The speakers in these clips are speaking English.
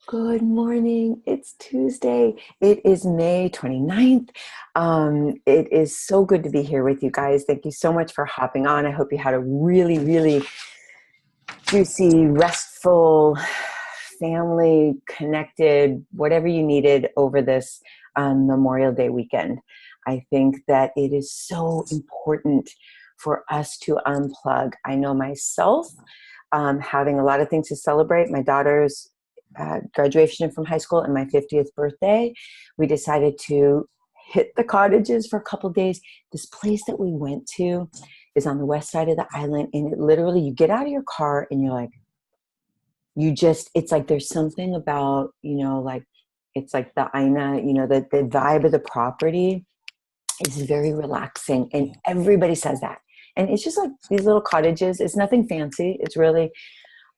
Good morning. It's Tuesday. It is May 29th. It is so good to be here with you guys. Thank you so much for hopping on. I hope you had a really, really juicy, restful, family connected, whatever you needed over this Memorial Day weekend. I think that it is so important for us to unplug. I know myself having a lot of things to celebrate. My daughter's graduation from high school and my 50th birthday. We decided to hit the cottages for a couple of days. This place that we went to is on the west side of the island, and it literally, you get out of your car and you're like, it's like there's something about, like it's like the Aina, the vibe of the property is very relaxing, and everybody says that. And it's just like these little cottages. It's nothing fancy. It's really,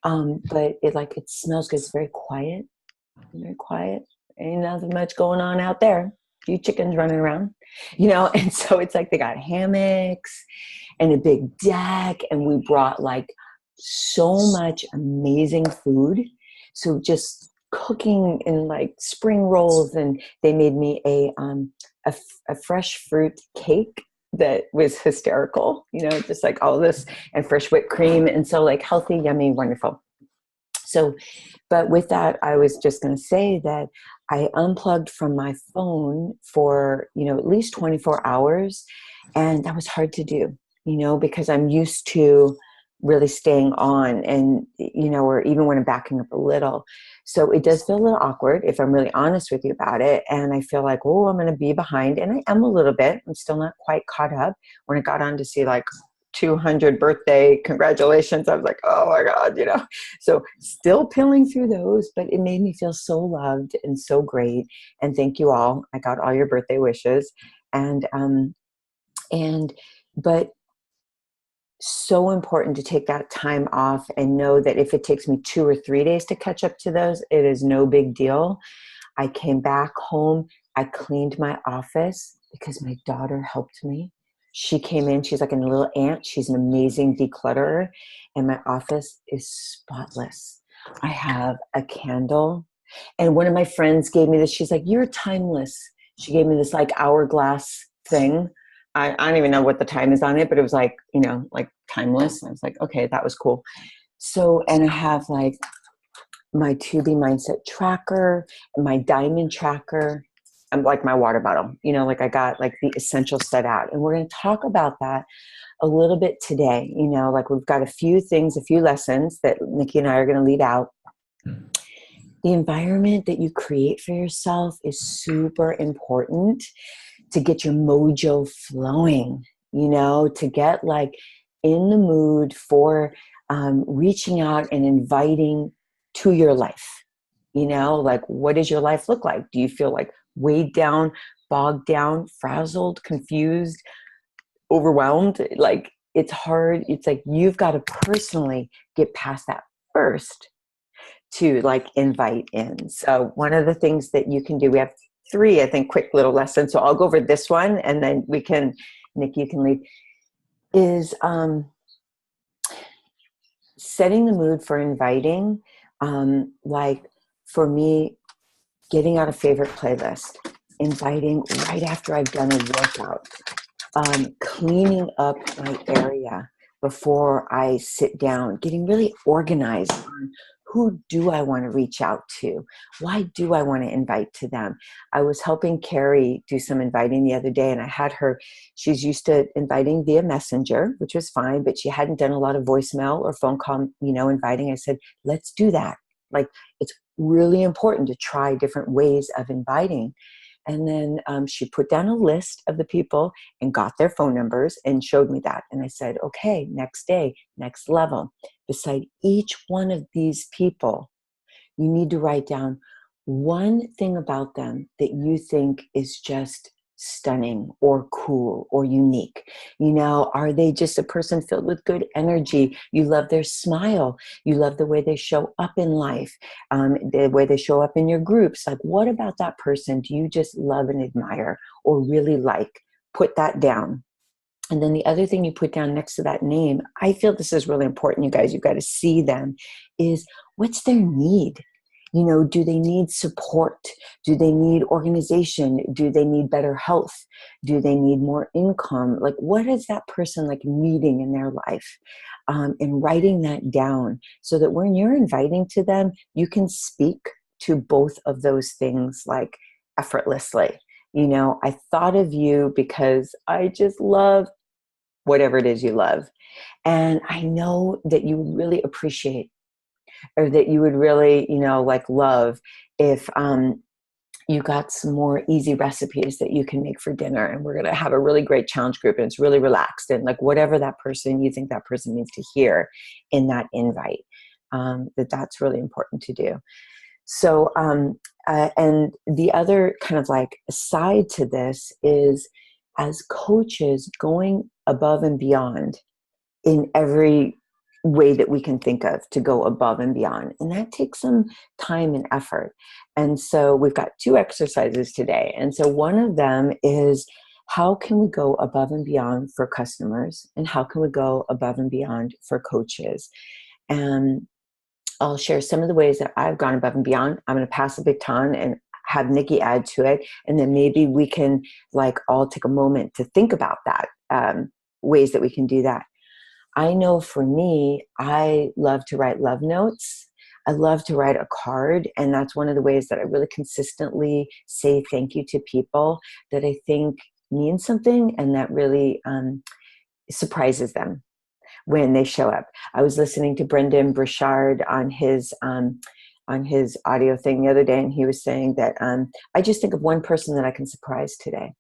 but it smells good. It's very quiet, very quiet. Ain't nothing much going on out there. A few chickens running around, and so it's like they got hammocks and a big deck, and we brought like so much amazing food. So just cooking in like spring rolls, and they made me a fresh fruit cake that was hysterical, just like all this, and fresh whipped cream, and so like healthy, yummy, wonderful. So, but with that, I was just going to say that I unplugged from my phone for, at least 24 hours. And that was hard to do, because I'm used to really staying on, and, or even when I'm backing up a little. So it does feel a little awkward if I'm really honest with you about it. And I feel like, oh, I'm going to be behind. And I am a little bit. I'm still not quite caught up. When I got on to see like 200 birthday congratulations, I was like, oh my God, so still peeling through those, but it made me feel so loved and so great. And thank you all. I got all your birthday wishes. But so important to take that time off and know that if it takes me 2 or 3 days to catch up to those, it is no big deal. I came back home. I cleaned my office because my daughter helped me. She came in, she's like a little ant. She's an amazing declutterer. And my office is spotless. I have a candle. And one of my friends gave me this. She's like, you're timeless. She gave me this like hourglass thing. I don't even know what the time is on it, but it was like, like timeless. I was like, okay, that was cool. So, and I have like my Tubi mindset tracker and my diamond tracker. I'm like my water bottle, like I got like the essentials set out, and we're going to talk about that a little bit today. Like we've got a few things, a few lessons that Nikki and I are going to lead out. The environment that you create for yourself is super important to get your mojo flowing, to get like in the mood for reaching out and inviting to your life. Like what does your life look like? Do you feel like weighed down, bogged down, frazzled, confused, overwhelmed? Like it's hard. It's like you've got to personally get past that first to like invite in. So one of the things that you can do, we have 3, I think, quick little lessons. So I'll go over this one, and then Nick, you can lead, is setting the mood for inviting. Like for me, getting out a favorite playlist, inviting right after I've done a workout, cleaning up my area before I sit down, getting really organized on who do I want to reach out to? Why do I want to invite to them? I was helping Carrie do some inviting the other day, and I had her, she's used to inviting via Messenger, which was fine, but she hadn't done a lot of voicemail or phone call, inviting. I said, let's do that. Like, it's really important to try different ways of inviting. And then she put down a list of the people and got their phone numbers and showed me that. And I said, okay, next day, next level. Beside each one of these people, you need to write down one thing about them that you think is just stunning or cool or unique. Are they just a person filled with good energy? You love their smile. You love the way they show up in life, the way they show up in your groups. Like, what about that person do you just love and admire or really like? Put that down. And then the other thing you put down next to that name, I feel this is really important, you guys, you've got to see them, is what's their need? Do they need support? Do they need organization? Do they need better health? Do they need more income? Like, what is that person like needing in their life? And writing that down so that when you're inviting to them, you can speak to both of those things like effortlessly. I thought of you because I just love whatever it is you love. And I know that you would really appreciate, or that you would really, like love if you got some more easy recipes that you can make for dinner. And we're going to have a really great challenge group, and it's really relaxed, and like whatever you think that person needs to hear in that invite, that's really important to do. So, and the other kind of like side to this is, as coaches, going above and beyond in every way that we can think of to go above and beyond. And that takes some time and effort. And so we've got 2 exercises today. And so one of them is, how can we go above and beyond for customers? And how can we go above and beyond for coaches? And I'll share some of the ways that I've gone above and beyond. I'm going to pass the baton and have Nikki add to it. And then maybe we can like all take a moment to think about that, ways that we can do that. I know for me, I love to write love notes. I love to write a card. And that's one of the ways that I really consistently say thank you to people that I think mean something, and that really surprises them when they show up. I was listening to Brendan Burchard on his audio thing the other day, and he was saying that I just think of one person that I can surprise today.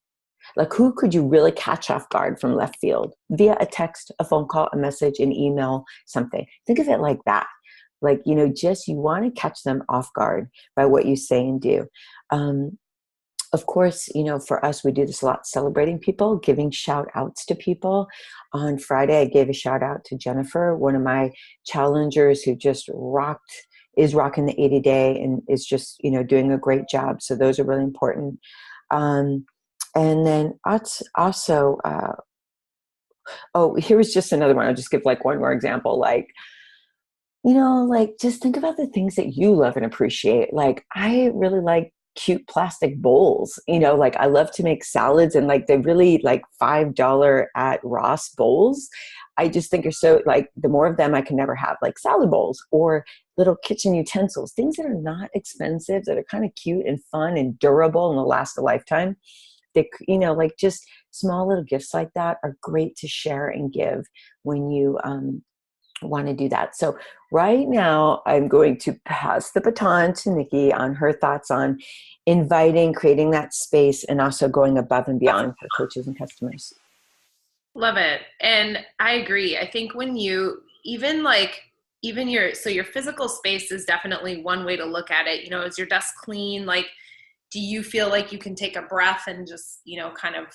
Like, who could you really catch off guard from left field via a text, a phone call, a message, an email, something? Think of it like that. Like, just you want to catch them off guard by what you say and do. Of course, for us, we do this a lot, celebrating people, giving shout outs to people. On Friday, I gave a shout out to Jennifer, one of my challengers who just is rocking the 80-day and is just, doing a great job. So those are really important. And then also, here was just another one. I'll just give like one more example. Like, just think about the things that you love and appreciate. Like, I really like cute plastic bowls. Like, I love to make salads, and like the really like $5 at Ross bowls, I just think are so, like, the more of them I can never have, like salad bowls or little kitchen utensils, things that are not expensive, that are kind of cute and fun and durable and will last a lifetime. They, like just small little gifts like that are great to share and give when you want to do that. So right now, I'm going to pass the baton to Nikki on her thoughts on inviting, creating that space, and also going above and beyond for coaches and customers. Love it. And I agree. I think when you even your physical space is definitely one way to look at it. Is your desk clean? Like, do you feel like you can take a breath and just, kind of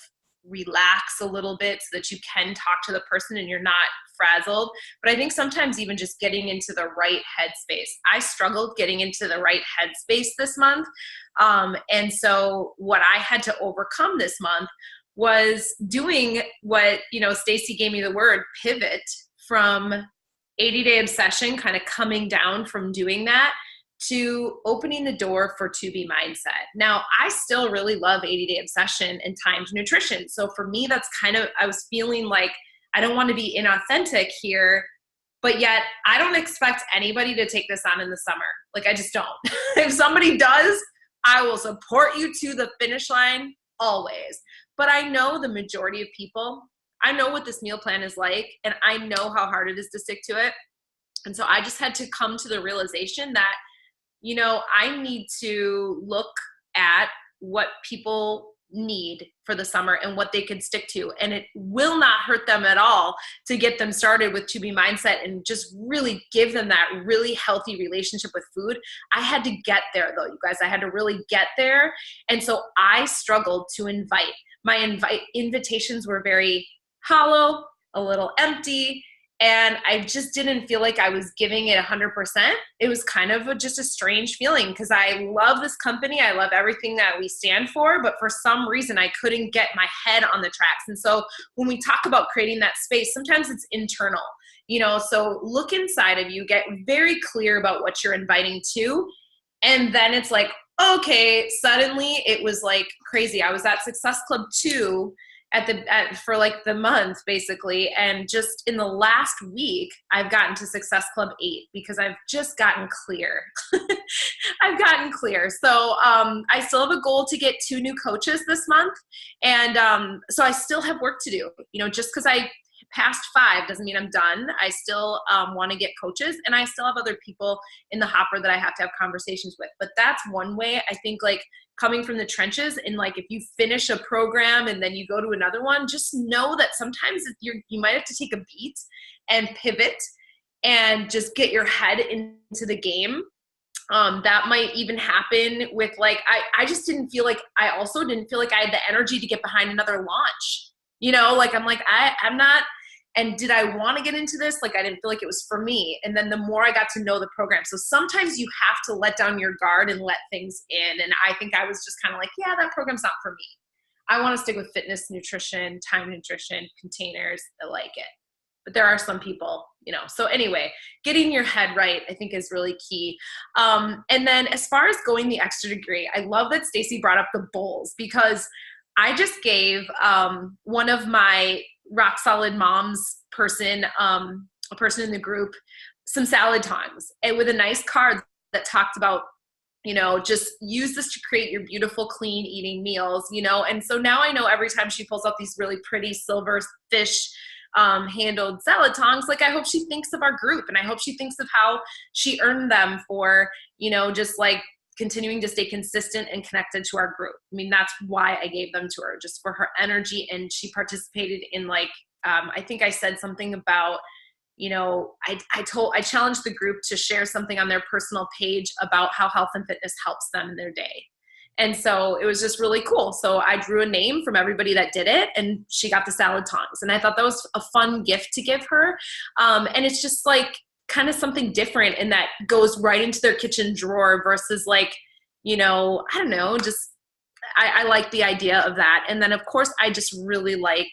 relax a little bit so that you can talk to the person and you're not frazzled? But I think sometimes even just getting into the right headspace. I struggled getting into the right headspace this month. And so what I had to overcome this month was doing what, Stacy gave me the word, pivot from 80-day obsession, kind of coming down from doing that to opening the door for To Be Mindset. Now, I still really love 80-day obsession and timed nutrition. So for me, that's I was feeling like I don't want to be inauthentic here, but yet I don't expect anybody to take this on in the summer. Like, I just don't. If somebody does, I will support you to the finish line always. But I know the majority of people, I know what this meal plan is like, and I know how hard it is to stick to it. And so I just had to come to the realization that, I need to look at what people need for the summer and what they can stick to. And it will not hurt them at all to get them started with To Be Mindset and just really give them that really healthy relationship with food. I had to get there though, you guys. I had to really get there. And so I struggled to invite. My invitations were very hollow, a little empty, and I just didn't feel like I was giving it 100%. It was kind of just a strange feeling because I love this company. I love everything that we stand for, but for some reason I couldn't get my head on the tracks. And so when we talk about creating that space, sometimes it's internal, so look inside of you, get very clear about what you're inviting to, And then it's like, okay, suddenly it was like crazy. I was at Success Club 2 for like the month basically, and just in the last week I've gotten to Success Club 8 because I've just gotten clear. I've gotten clear. So I still have a goal to get 2 new coaches this month, and so I still have work to do. You know, just because I passed 5 doesn't mean I'm done. I still want to get coaches, and I still have other people in the hopper that I have to have conversations with. But that's one way. I think, like, coming from the trenches, and like if you finish a program and then you go to another one, just know that sometimes you might have to take a beat and pivot and just get your head into the game. That might even happen with, like, I just didn't feel like, I also didn't feel like I had the energy to get behind another launch. You know, like I'm like, I'm not, and did I want to get into this? Like, I didn't feel like it was for me. And then the more I got to know the program. So sometimes you have to let down your guard and let things in. And I think I was just kind of like, yeah, that program's not for me. I want to stick with fitness, nutrition, time nutrition, containers. I like it. But there are some people, you know. So anyway, getting your head right, I think, is really key. And then as far as going the extra degree, I love that Stacy brought up the bowls, because I just gave one of my rock solid moms a person in the group, some salad tongs, and with a nice card that talked about, you know, just use this to create your beautiful, clean eating meals, you know. And so now I know every time she pulls out these really pretty silver fish handled salad tongs, like, I hope she thinks of our group, and I hope she thinks of how she earned them for, you know, just like continuing to stay consistent and connected to our group. I mean, that's why I gave them to her, just for her energy. And she participated in, like, I think I said something about, you know, I challenged the group to share something on their personal page about how health and fitness helps them in their day. And so it was just really cool. So I drew a name from everybody that did it, and she got the salad tongs. And I thought that was a fun gift to give her. And it's just like kind of something different, and that goes right into their kitchen drawer versus, like, you know, I don't know, just I like the idea of that. And then of course I just really like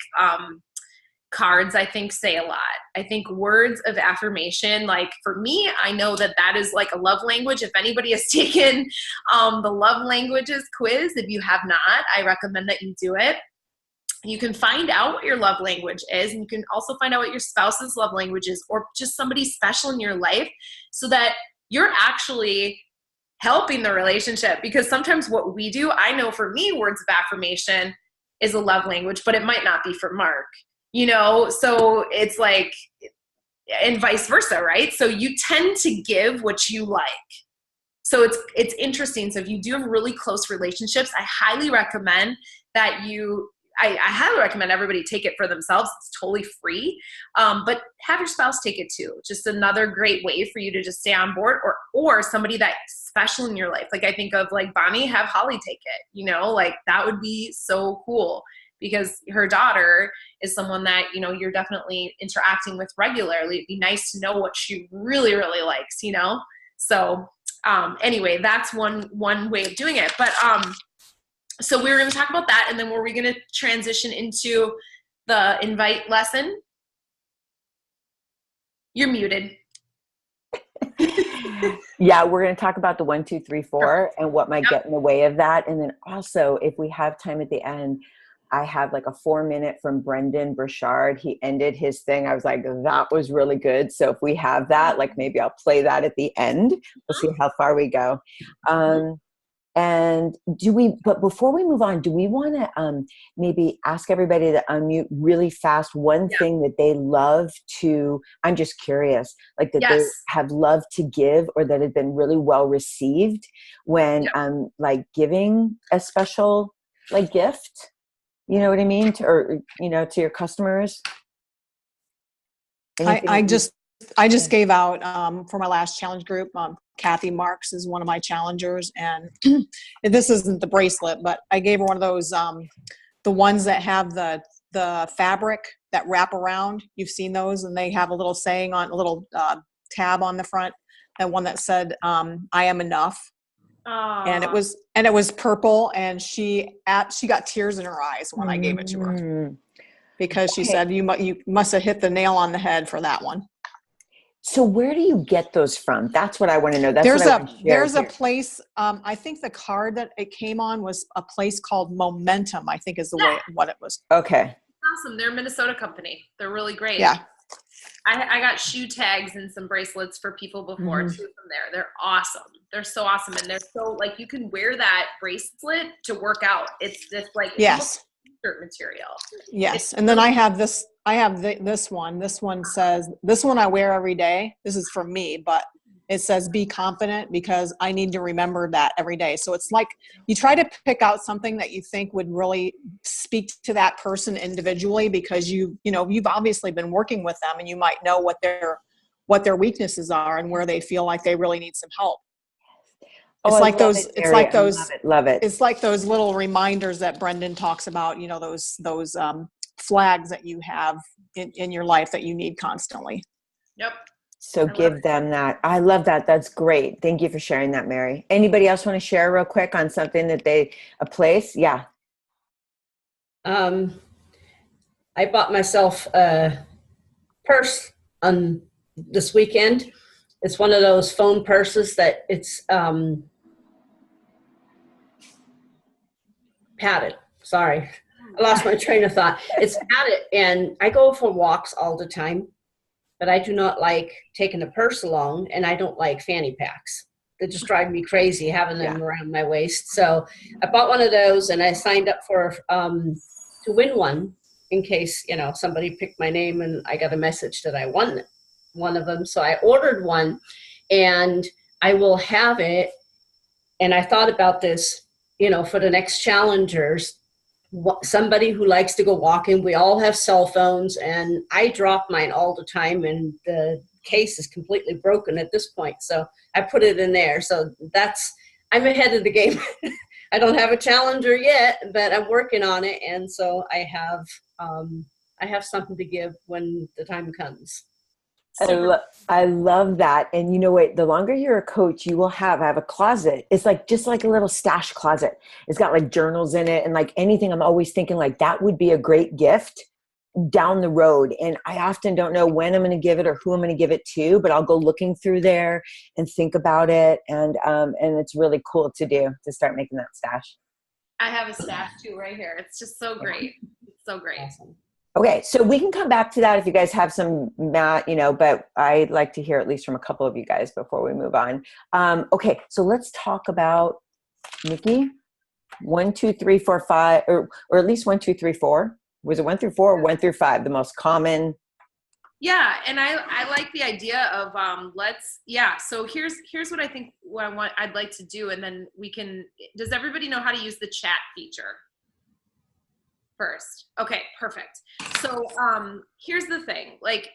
cards. I think say a lot. I think words of affirmation, like for me, I know that that is like a love language. If anybody has taken the love languages quiz, if you have not, I recommend that you do it. You can find out what your love language is, and you can also find out what your spouse's love language is, or just somebody special in your life, so that you're actually helping the relationship. Because sometimes what we do, I know for me, words of affirmation is a love language, but it might not be for Mark, you know? So it's like, and vice versa, right? So you tend to give what you like. So it's interesting. So if you do have really close relationships, I highly recommend that I highly recommend everybody take it for themselves. It's totally free. But have your spouse take it too. Just another great way for you to just stay on board, or somebody that's special in your life. Like, I think of, like, Bonnie, have Holly take it, you know, like that would be so cool, because her daughter is someone that, you know, you're definitely interacting with regularly. It'd be nice to know what she really, really likes, you know? So anyway, that's one way of doing it. But so we were going to talk about that, and then were we going to transition into the invite lesson? You're muted. Yeah, we're going to talk about the 1, 2, 3, 4 and what might get in the way of that. And then also, if we have time at the end, I have like a 4-minute from Brendan Burchard. He ended his thing. I was like, that was really good. So if we have that, like, maybe I'll play that at the end. We'll see how far we go. And but before we move on, do we want to maybe ask everybody to unmute really fast one thing that they love to, I'm just curious, like that they have loved to give, or that have been really well received when like giving a special, like, gift, you know what I mean? Or, you know, to your customers. I just gave out for my last challenge group. Kathy Marks is one of my challengers, and this isn't the bracelet, but I gave her one of those, the ones that have the fabric that wrap around. You've seen those, and they have a little saying on a little tab on the front, and one that said, "I am enough." And it was purple, and she got tears in her eyes when I gave it to her, because she said, you must have hit the nail on the head for that one. So where do you get those from? That's what I want to know. That's what I want to share There's a here. place, I think the card that it came on was a place called Momentum, I think is the Yeah, way what it was. Okay. awesome. They're a Minnesota company. They're really great. Yeah. I got shoe tags and some bracelets for people before too from there. They're awesome. They're so awesome. And they're so like, you can wear that bracelet to work out. It's just like, it's almost t-shirt material. Yes. And then I have this, this one. This one says, this one I wear every day. This is for me, but it says be confident because I need to remember that every day. So it's like you try to pick out something that you think would really speak to that person individually because you've obviously been working with them and you might know what their weaknesses are and where they feel like they really need some help. Oh, It's I like love those, it, it's Mary. like I those, love it. Love it. it's like those little reminders that Brendan talks about, those flags that you have in your life that you need constantly. Yep. So give them that. I love that. That's great. Thank you for sharing that, Mary. Anybody else want to share real quick on something that a place? Yeah. I bought myself a purse on this weekend. It's one of those phone purses that it's padded. Sorry, I lost my train of thought. It's padded, and I go for walks all the time, but I do not like taking a purse along, and I don't like fanny packs. They just drive me crazy having them around my waist. So I bought one of those, and I signed up for to win one in case somebody picked my name and I got a message that I won one of them. So I ordered one, and I will have it. And I thought about this, for the next challengers. Somebody who likes to go walking. We all have cell phones, and I drop mine all the time, and the case is completely broken at this point. So I put it in there. So I'm ahead of the game. I don't have a challenger yet, but I'm working on it, and so I have something to give when the time comes. I love that. And you know what? The longer you're a coach, I have a closet. It's just like a little stash closet. It's got like journals in it and like anything. I'm always thinking like that would be a great gift down the road. And I often don't know when I'm going to give it or who I'm going to give it to, but I'll go looking through there and think about it. And it's really cool to start making that stash. I have a stash too right here. It's just so great. It's so great. Awesome. Okay, so we can come back to that if you guys have some, but I'd like to hear at least from a couple of you guys before we move on. Okay, so let's talk about, Nikki, 1, 2, 3, 4, 5, or at least 1, 2, 3, 4. Was it 1 through 4 or 1 through 5, the most common? Yeah, and I like the idea of so here's what I think I'd like to do, and then does everybody know how to use the chat feature? First. Okay, perfect. So here's the thing. Like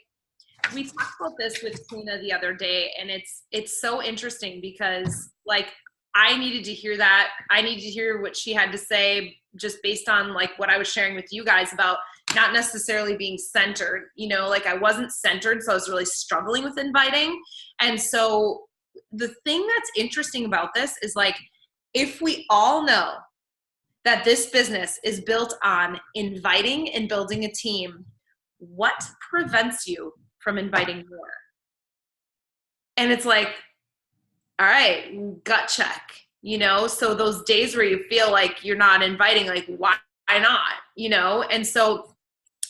we talked about this with Tina the other day, and it's so interesting because like I needed to hear that. I needed to hear what she had to say just based on like what I was sharing with you guys about not necessarily being centered, like I wasn't centered. So I was really struggling with inviting. And so the thing that's interesting about this is like, if we all know that this business is built on inviting and building a team, what prevents you from inviting more? And it's like, all right, gut check, so those days where you feel like you're not inviting, like why not, and so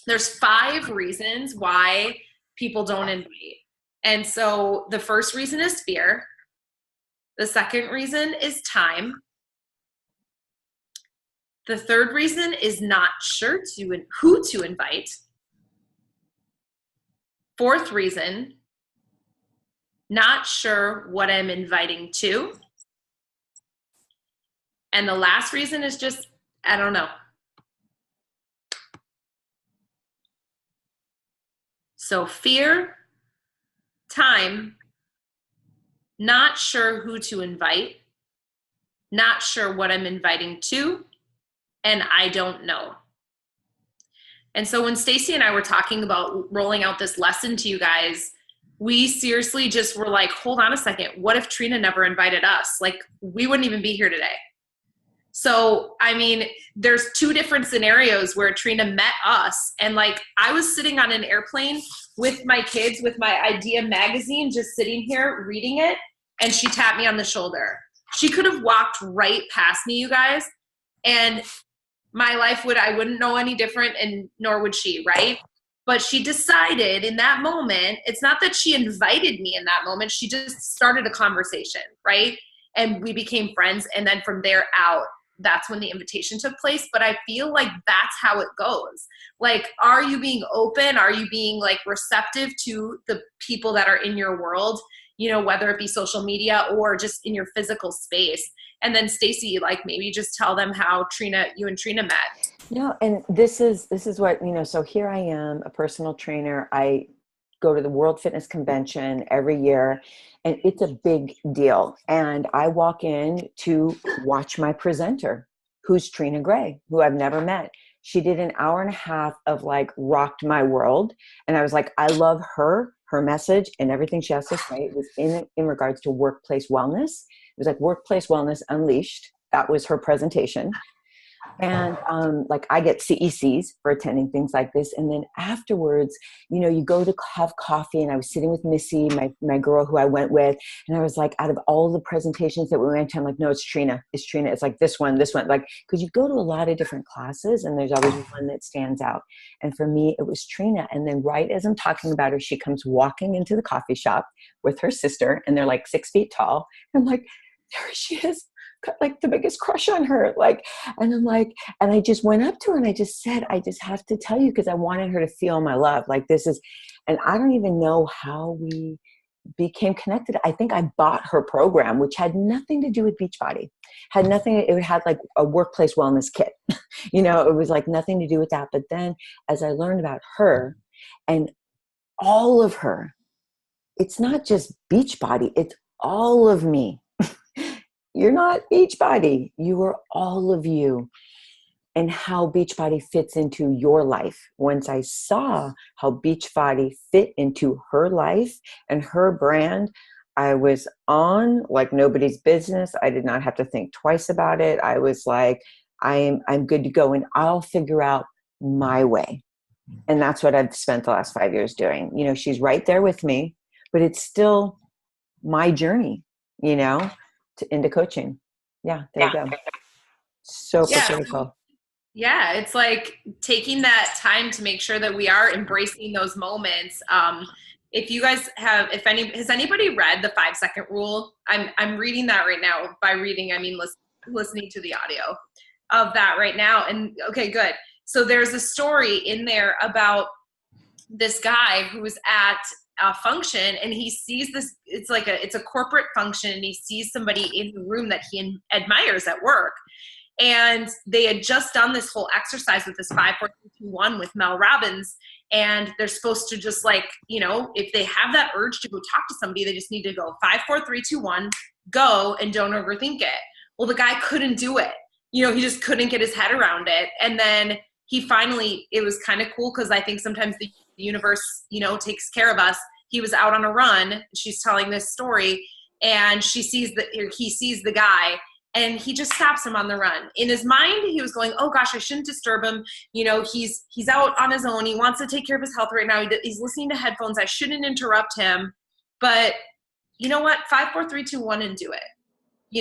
there's 5 reasons why people don't invite. And so the first reason is fear. The second reason is time. The third reason is not sure who to invite. Fourth reason, not sure what I'm inviting to. And the last reason is just, I don't know. So fear, time, not sure who to invite, not sure what I'm inviting to, and I don't know. And so when Stacy and I were talking about rolling out this lesson to you guys, we seriously just were like, hold on a second. What if Trina never invited us? Like we wouldn't even be here today. So, I mean, there's two different scenarios where Trina met us. And like, I was sitting on an airplane with my kids, with my Idea magazine, just sitting here reading it. And she tapped me on the shoulder. She could have walked right past me, you guys. And my life I wouldn't know any different, and nor would she, right? But she decided in that moment, it's not that she invited me in that moment. She just started a conversation, right? And we became friends. And then from there out, that's when the invitation took place. But I feel like that's how it goes. Like, are you being open? Are you being like receptive to the people that are in your world, you know, whether it be social media or just in your physical space? And then Stacy, like, maybe just tell them how you and Trina met. No, and this is what, so here I am, a personal trainer. I go to the World Fitness Convention every year, and it's a big deal. And I walk in to watch my presenter, who's Trina Gray, who I've never met. She did an hour and a half of like rocked my world. And I was like, I love her message, and everything she has to say was in regards to workplace wellness. It was like Workplace Wellness Unleashed. That was her presentation. And like, I get CECs for attending things like this. And then afterwards, you go to have coffee, and I was sitting with Missy, my girl who I went with. And I was like, out of all the presentations that we went to, I'm like, no, it's Trina. It's like this one, like, because you go to a lot of different classes and there's always one that stands out. And for me, it was Trina. And then right as I'm talking about her, she comes walking into the coffee shop with her sister, and they're like 6 feet tall. And I'm like, there she is. Like the biggest crush on her. Like, and I'm like, and I just went up to her and I just said, I just have to tell you, because I wanted her to feel my love. Like, this is, and I don't even know how we became connected. I think I bought her program, which had nothing to do with Beachbody. It had like a workplace wellness kit. It was like nothing to do with that. But then as I learned about her and all of her, it's not just Beachbody, it's all of me. You're not Beachbody. You are all of you, and how Beachbody fits into your life. Once I saw how Beachbody fit into her life and her brand, I was on like nobody's business. I did not have to think twice about it. I was like, I'm good to go, and I'll figure out my way. And that's what I've spent the last 5 years doing. She's right there with me, but it's still my journey, into coaching. Yeah, there you go. So critical. Yeah, it's like taking that time to make sure that we are embracing those moments. If you guys has anybody read the 5-second rule? I'm reading that right now. By reading, I mean listening to the audio of that right now. And okay, good. So there's a story in there about this guy who was at a function, and he sees this, it's a corporate function, and he sees somebody in the room that he admires at work. And they had just done this whole exercise with this 5, 4, 3, 2, 1 with Mel Robbins. And they're supposed to just like, if they have that urge to go talk to somebody, they just need to go 5, 4, 3, 2, 1, go, and don't overthink it. Well, the guy couldn't do it. He just couldn't get his head around it. And then it was kind of cool, because I think sometimes the universe, takes care of us. He was out on a run. She's telling this story, and he sees the guy, and he just stops him on the run. In his mind, he was going, oh gosh, I shouldn't disturb him. He's out on his own. He wants to take care of his health right now. He's listening to headphones. I shouldn't interrupt him. But you know what? 5, 4, 3, 2, 1, and do it.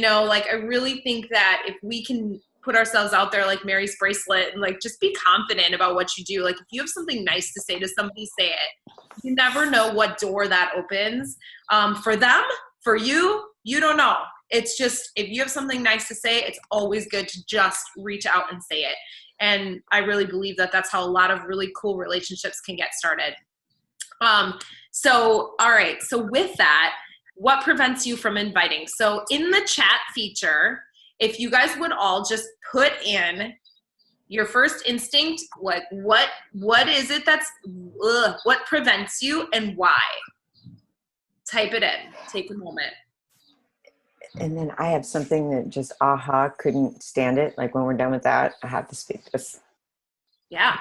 Like, I really think that if we can put ourselves out there like Mary's bracelet, and like, just be confident about what you do. Like, if you have something nice to say to somebody, say it. You never know what door that opens. For them, for you, you don't know. It's just, if you have something nice to say, it's always good to just reach out and say it. And I really believe that that's how a lot of really cool relationships can get started. So, all right. So with that, what prevents you from inviting? So in the chat feature, if you guys would all just put in your first instinct, like what is it what prevents you and why? Type it in. Take a moment. And then I have something that just couldn't stand it. Like, when we're done with that, I have to speak this. Yeah.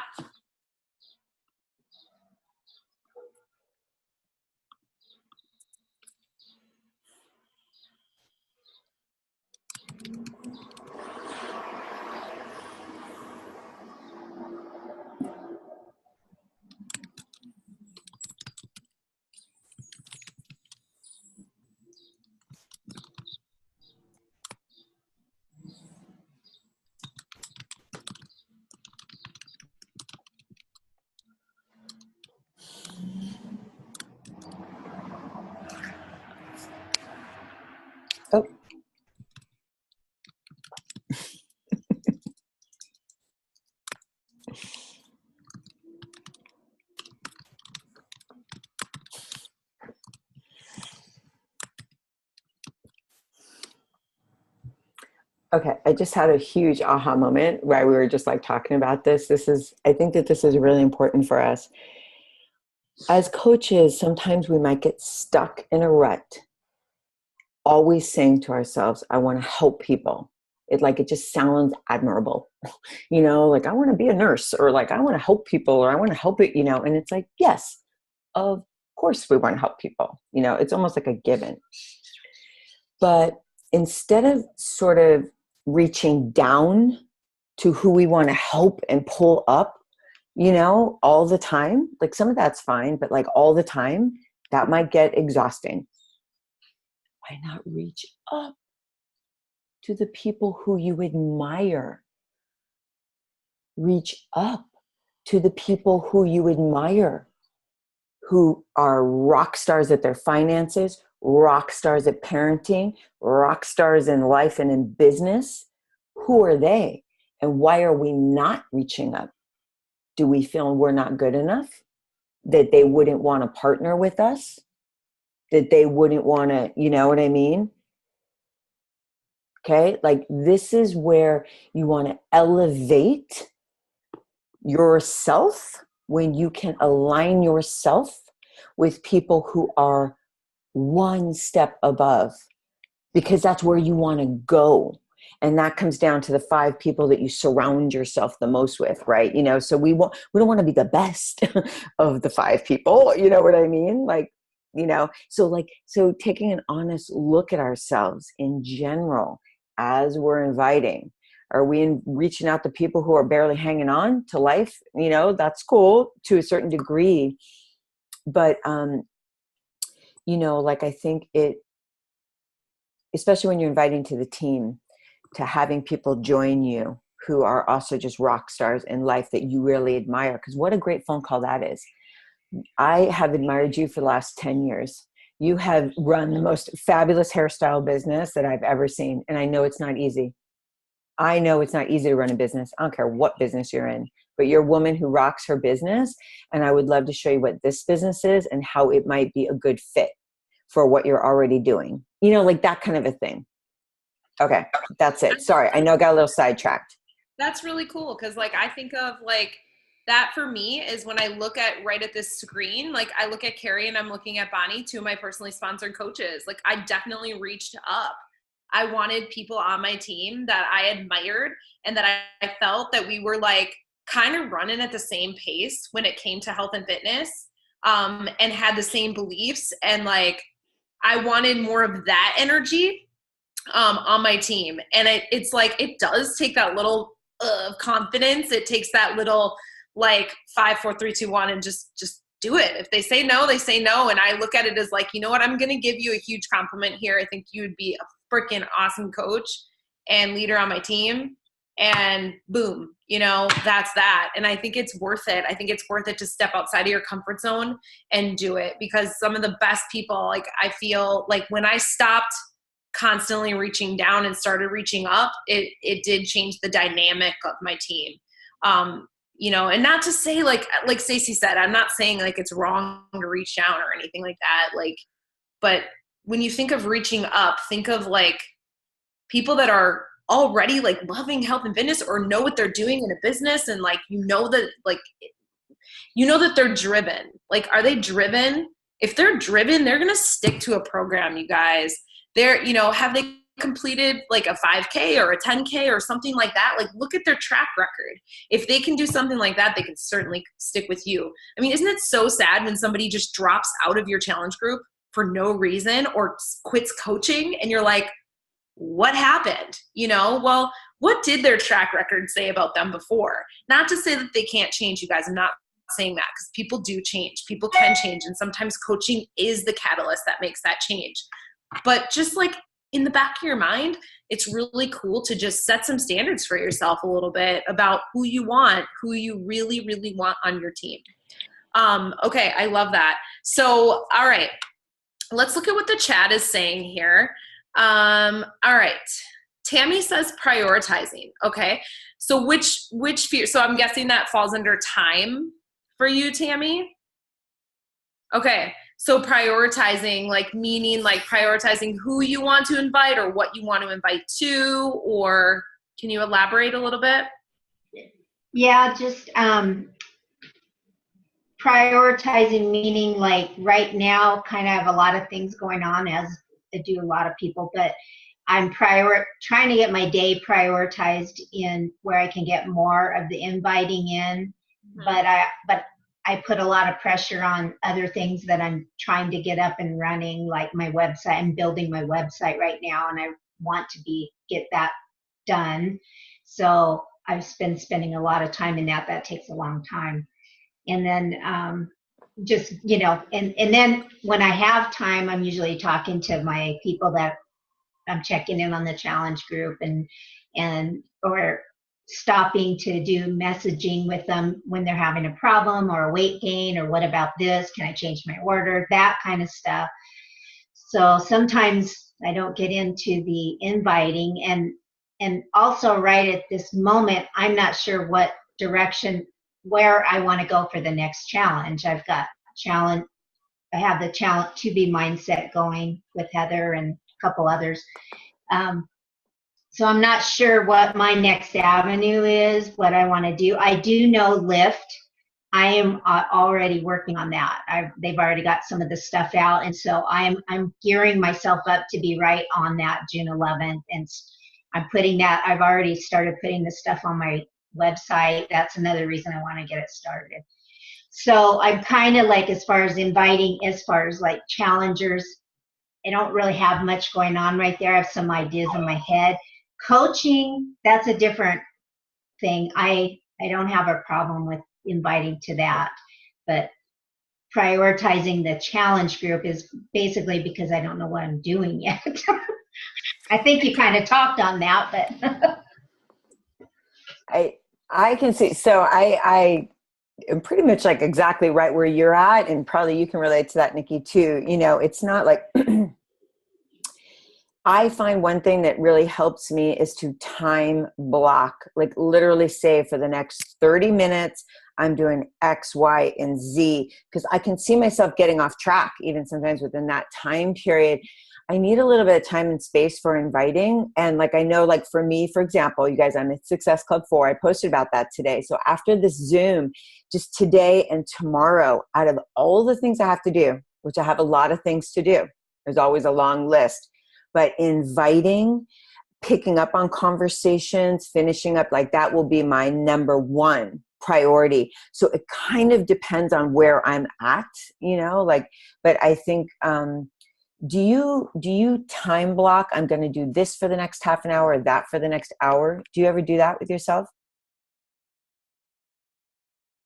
Okay, I just had a huge aha moment while we were just like talking about this. I think that this is really important for us. As coaches, sometimes we might get stuck in a rut, always saying to ourselves, I want to help people. It just sounds admirable. Like I want to be a nurse, or like I want to help people, or I want to help it, and it's like, yes, of course we want to help people. It's almost like a given. But instead of sort of reaching down to who we want to help and pull up, all the time, like some of that's fine, but like all the time, that might get exhausting. Why not reach up to the people who you admire? Reach up to the people who you admire, who are rock stars at their finances, rock stars at parenting, rock stars in life and in business. Who are they? And why are we not reaching up? Do we feel we're not good enough? That they wouldn't want to partner with us? That they wouldn't want to, you know what I mean? Okay, like this is where you want to elevate yourself, when you can align yourself with people who are one step above, because that's where you want to go. And that comes down to the 5 people that you surround yourself the most with, right? So we don't want to be the best of the 5 people, you know what I mean? So taking an honest look at ourselves in general as we're inviting. Are we reaching out to people who are barely hanging on to life? That's cool to a certain degree. But, I think especially when you're inviting to the team, to having people join you who are also just rock stars in life that you really admire. Because what a great phone call that is. I have admired you for the last 10 years. You have run the most fabulous hairstyle business that I've ever seen. And I know it's not easy. I know it's not easy to run a business. I don't care what business you're in, but you're a woman who rocks her business. And I would love to show you what this business is and how it might be a good fit for what you're already doing. Like that kind of a thing. Okay, that's it. Sorry, I know I got a little sidetracked. That's really cool, because like I think of like that for me is when I look at right at this screen, like I look at Carrie and I'm looking at Bonnie, 2 of my personally sponsored coaches. Like I definitely reached up. I wanted people on my team that I admired and that I felt that we were like kind of running at the same pace when it came to health and fitness, and had the same beliefs. And like, I wanted more of that energy on my team. And it's like, it does take that little confidence. It takes that little like 5, 4, 3, 2, 1, and just do it. If they say no, they say no. And I look at it as like, you know what, I'm going to give you a huge compliment here. I think you would be a freaking awesome coach and leader on my team. And boom, that's that. And I think it's worth it. I think it's worth it to step outside of your comfort zone and do it, because some of the best people, like I feel like when I stopped constantly reaching down and started reaching up, it did change the dynamic of my team. And not to say like Stacey said, I'm not saying like it's wrong to reach down or anything like that. Like, but when you think of reaching up, think of like people that are already like loving health and fitness or know what they're doing in a business. And like, that they're driven. Like, are they driven? If they're driven, they're going to stick to a program, you guys. Have they completed like a 5K or a 10K or something like that? Like, look at their track record. If they can do something like that, they can certainly stick with you. I mean, isn't it so sad when somebody just drops out of your challenge group for no reason or quits coaching and you're like, what happened? Well, what did their track record say about them before? Not to say that they can't change, you guys. I'm not saying that, because people do change. People can change. And sometimes coaching is the catalyst that makes that change. But just like in the back of your mind, it's really cool to just set some standards for yourself a little bit about who you really, really want on your team. Okay, I love that. So, all right, let's look at what the chat is saying here. All right. Tammy says prioritizing. Okay. So which fear? So I'm guessing that falls under time for you, Tammy. Okay. So prioritizing, like, meaning like prioritizing who you want to invite or what you want to invite to, or can you elaborate a little bit? Yeah, just prioritizing, meaning like right now, kind of have a lot of things going on, as do a lot of people, but I'm trying to get my day prioritized in where I can get more of the inviting in, but I put a lot of pressure on other things that I'm trying to get up and running, like my website. I'm building my website right now, and I want to get that done. So I've been spending a lot of time in that. That takes a long time. And then just, and then when I have time, I'm usually talking to my people that I'm checking in on the challenge group, or stopping to do messaging with them when they're having a problem or a weight gain, or what about this? Can I change my order? That kind of stuff. So sometimes I don't get into the inviting, and also right at this moment, I'm not sure what direction, where I want to go for the next challenge. I have the challenge to be mindset going with Heather and a couple others. So I'm not sure what my next avenue is, what I want to do. I do know Lyft. I am already working on that. They've already got some of the stuff out, and so I'm gearing myself up to be right on that June 11th, and I've already started putting the stuff on my website. That's another reason I want to get it started. So I'm kind of like, as far as inviting, as far as like challengers, I don't really have much going on right there. I have some ideas in my head. Coaching, that's a different thing. I don't have a problem with inviting to that, but prioritizing the challenge group is basically because I don't know what I'm doing yet. I think you kind of talked on that, but I can see. So I am pretty much like exactly right where you're at, and probably you can relate to that, Nikki, too. It's not like I find one thing that really helps me is to time block, like literally say for the next 30 minutes, I'm doing X, Y, and Z, because I can see myself getting off track even sometimes within that time period. I need a little bit of time and space for inviting. And like, I know, like for me, for example, you guys, I'm at Success Club 4. I posted about that today. So after this Zoom, just today and tomorrow, out of all the things I have to do, which I have a lot of things to do, there's always a long list, but inviting, picking up on conversations, finishing up, like that will be my number one priority. So it kind of depends on where I'm at, but I think, do you time block? I'm going to do this for the next half an hour or that for the next hour. Do you ever do that with yourself?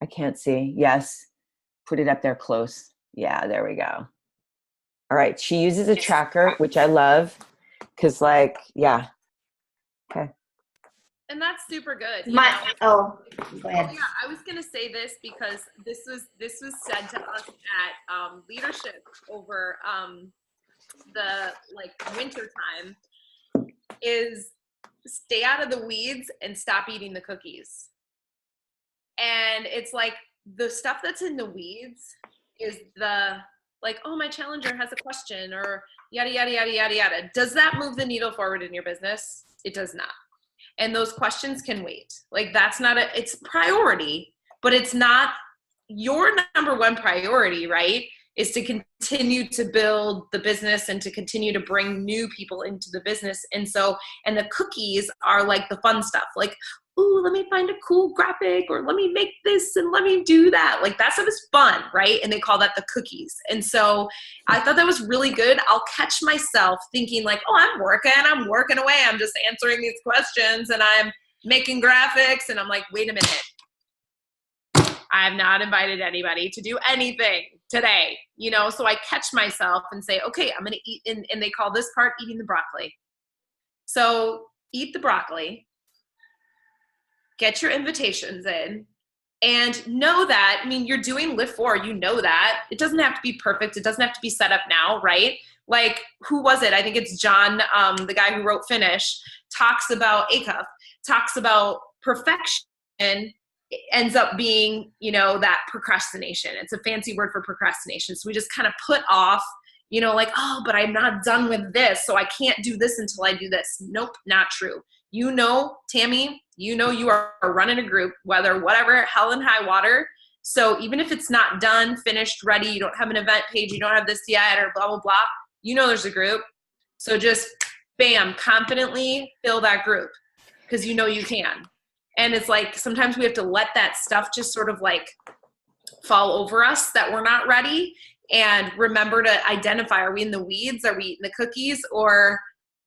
I can't see. Yes. Put it up there close. Yeah, there we go. All right. She uses a tracker, which I love because yeah. Okay. And that's super good. go ahead. Oh yeah, I was gonna say this because this was said to us at leadership over the winter time, is stay out of the weeds and stop eating the cookies. And it's like the stuff that's in the weeds is oh, my challenger has a question, or yada, yada, yada, yada, yada. Does that move the needle forward in your business? It does not. And those questions can wait. That's not it's priority, but it's not your number one priority, right? Is to continue to build the business and to continue to bring new people into the business. And the cookies are like the fun stuff. Ooh, let me find a cool graphic, or let me make this and let me do that. That stuff is fun, right? And they call that the cookies. And so I thought that was really good. I'll catch myself thinking oh, I'm working away. I'm just answering these questions and I'm making graphics. And I'm like, wait a minute. I have not invited anybody to do anything today, so I catch myself and say, okay, I'm going to eat. And they call this part eating the broccoli. So eat the broccoli. Get your invitations in, and know that, you're doing Lift 4, that. It doesn't have to be perfect. It doesn't have to be set up now, right? Who was it? I think it's John, the guy who wrote Finish, talks about perfection ends up being, that procrastination. It's a fancy word for procrastination. So we just kind of put off, like, oh, but I'm not done with this, so I can't do this until I do this. Nope, not true. Tammy, you are running a group, whatever, hell and high water. So even if it's not done, finished, ready, you don't have an event page, you don't have this yet, or blah, blah, blah, there's a group. So just bam, confidently fill that group because you can. And it's like, sometimes we have to let that stuff just sort of like fall over us that we're not ready, and remember to identify, are we in the weeds? Are we eating the cookies? Or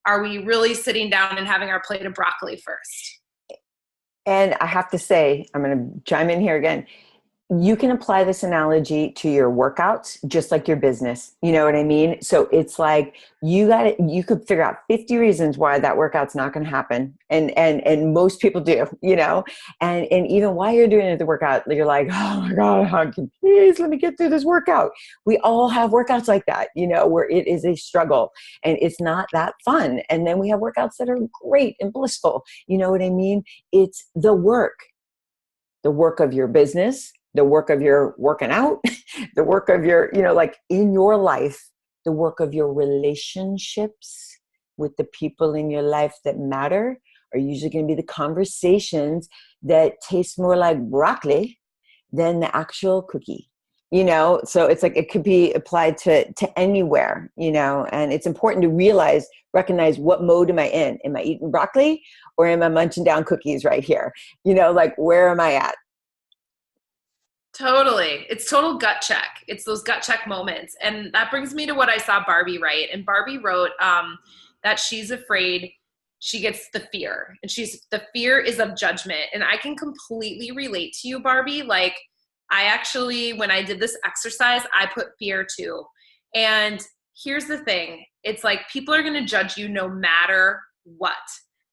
are we really sitting down and having our plate of broccoli first? And I have to say, I'm going to chime in here again. You can apply this analogy to your workouts, just like your business. You know what I mean? So it's like, you could figure out 50 reasons why that workout's not going to happen. And most people do, and even while you're doing the workout, you're like, oh my God, please let me get through this workout. We all have workouts like that, where it is a struggle and it's not that fun. And then we have workouts that are great and blissful. You know what I mean? It's the work of your business, the work of your working out, the work of your, like in your life, the work of your relationships with the people in your life that matter are usually going to be the conversations that taste more like broccoli than the actual cookie, So it's like, it could be applied to anywhere, and it's important to recognize what mode am I in? Am I eating broccoli or am I munching down cookies right here? Like, where am I at? Totally. It's total gut check. It's those gut check moments. And that brings me to what I saw Barbie write. And Barbie wrote that she's afraid she gets the fear. And the fear is of judgment. And I can completely relate to you, Barbie. Like, I actually, when I did this exercise, I put fear too. And here's the thing. It's like, people are going to judge you no matter what.